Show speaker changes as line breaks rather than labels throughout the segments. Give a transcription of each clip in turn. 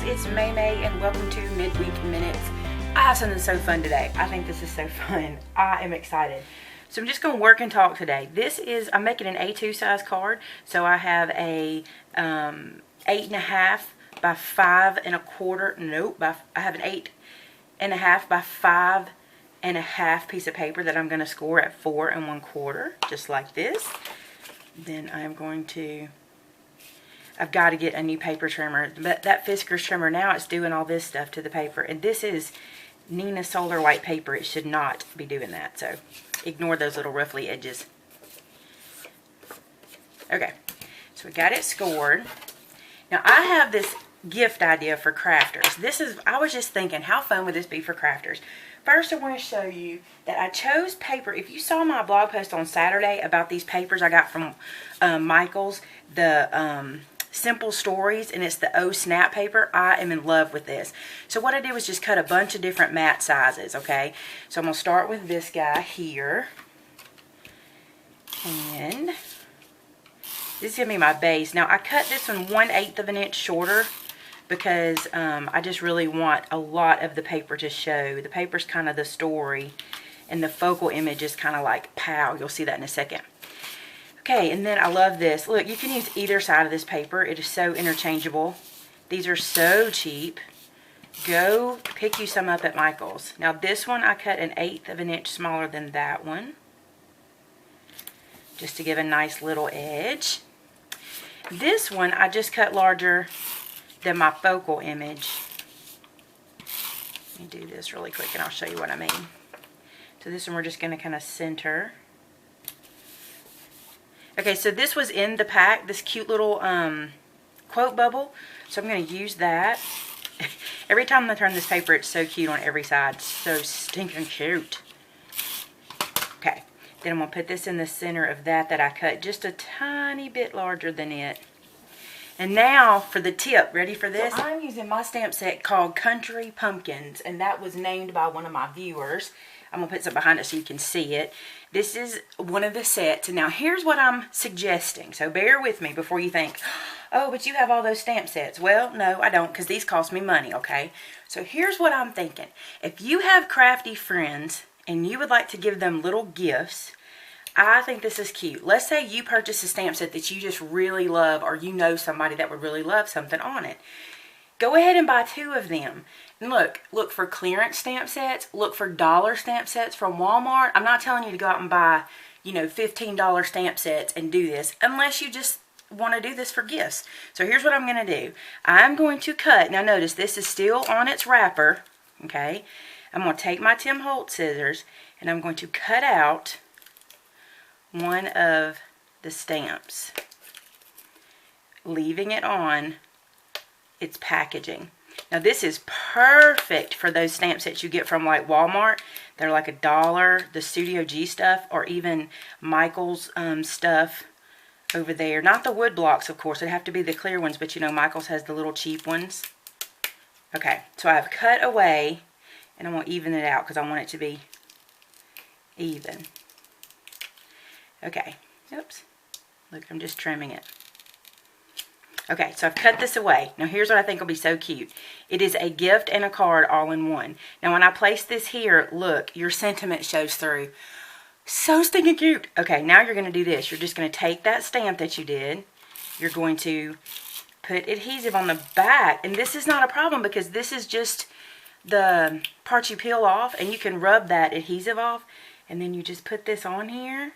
it's May and welcome to Midweek Minutes. I have something so fun today. I think this is so fun. I am excited. So I'm just going to work and talk today. I'm making an A2 size card. So I have a 8.5 by 5 1/4. Nope, I have an 8.5 by 5 1/2 piece of paper that I'm going to score at 4 1/4, just like this. Then I'm going to, I've got to get a new paper trimmer. But that Fiskars trimmer now, it's doing all this stuff to the paper. And this is Nina Solar White paper. It should not be doing that. So ignore those little ruffly edges. Okay, so we got it scored. Now I have this gift idea for crafters. I was just thinking, how fun would this be for crafters? First, I want to show you that I chose paper. If you saw my blog post on Saturday about these papers I got from Michael's, the Simple Stories, and it's the O Snap paper, I am in love with this. So what I did was just cut a bunch of different mat sizes, okay? So I'm going to start with this guy here. And this is going to be my base. Now, I cut this one 1/8 of an inch shorter, because I just really want a lot of the paper to show. The paper's kind of the story, and the focal image is kind of like pow. You'll see that in a second. Okay, and then I love this. Look, you can use either side of this paper. It is so interchangeable. These are so cheap. Go pick you some up at Michael's. Now this one I cut 1/8 of an inch smaller than that one, just to give a nice little edge. This one I just cut larger than my focal image. Let me do this really quick and I'll show you what I mean. So this one we're just going to kind of center. Okay, so this was in the pack, this cute little quote bubble. So I'm going to use that. Every time I turn this paper, it's so cute on every side. So stinking cute. Okay, then I'm going to put this in the center of that I cut just a tiny bit larger than it. And now for the tip. Ready for this? So I'm using my stamp set called Country Pumpkins, and that was named by one of my viewers. I'm going to put some behind it so you can see it. This is one of the sets. And now here's what I'm suggesting. So bear with me before you think, oh, but you have all those stamp sets. Well, no, I don't, because these cost me money, okay? So here's what I'm thinking. If you have crafty friends and you would like to give them little gifts, I think this is cute. Let's say you purchase a stamp set that you just really love, or you know somebody that would really love something on it. Go ahead and buy 2 of them. And look for clearance stamp sets. Look for dollar stamp sets from Walmart. I'm not telling you to go out and buy, $15 stamp sets and do this, unless you just want to do this for gifts. So here's what I'm going to do. I'm going to cut. Now notice this is still on its wrapper. Okay. I'm going to take my Tim Holtz scissors and I'm going to cut out one of the stamps, leaving it on its packaging. Now this is perfect for those stamp sets you get from like Walmart. They're like $1, the Studio G stuff, or even Michael's stuff over there. Not the wood blocks, of course. It'd have to be the clear ones, but Michael's has the little cheap ones. Okay, so I've cut away, and I'm going to even it out because I want it to be even. Okay, oops, look, I'm just trimming it. Okay, so I've cut this away. Now here's what I think will be so cute. It is a gift and a card all in one. Now when I place this here, look, your sentiment shows through. So stinking cute. Okay, now you're going to do this. You're just going to take that stamp that you did. You're going to put adhesive on the back. And this is not a problem because this is just the part you peel off, and you can rub that adhesive off. And then you just put this on here.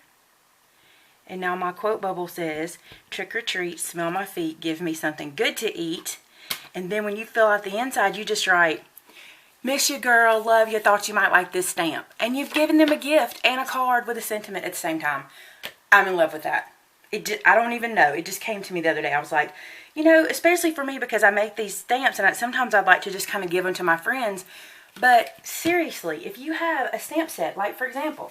And now my quote bubble says, trick or treat, smell my feet, give me something good to eat. And then when you fill out the inside, you just write, miss you girl, love you, thought you might like this stamp. And you've given them a gift and a card with a sentiment at the same time. I'm in love with that. I don't even know. It just came to me the other day. I was like, especially for me because I make these stamps and sometimes I'd like to just kind of give them to my friends. But seriously, if you have a stamp set, like for example,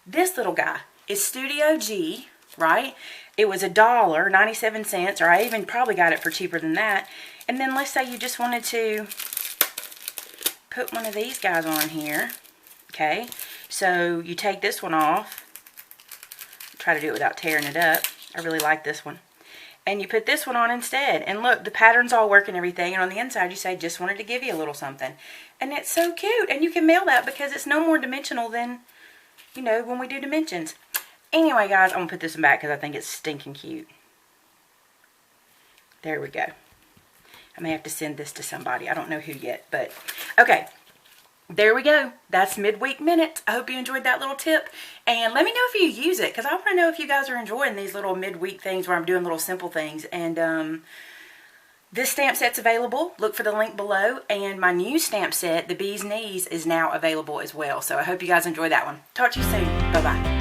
this little guy is Studio G, right? It was $1.97, or I even probably got it for cheaper than that. And then let's say you just wanted to put one of these guys on here. Okay, so you take this one off. Try to do it without tearing it up. I really like this one. And you put this one on instead. And look, the pattern's all work and everything. And on the inside you say, just wanted to give you a little something. And it's so cute. And you can mail that because it's no more dimensional than, you know, when we do dimensions. Anyway, guys, I'm going to put this one back because I think it's stinking cute. There we go. I may have to send this to somebody. I don't know who yet, but okay. There we go. That's Midweek Minutes. I hope you enjoyed that little tip. And let me know if you use it, because I want to know if you guys are enjoying these little midweek things where I'm doing little simple things. And this stamp set's available. Look for the link below. And my new stamp set, the Bee's Knees, is now available as well. So I hope you guys enjoy that one. Talk to you soon. Bye-bye.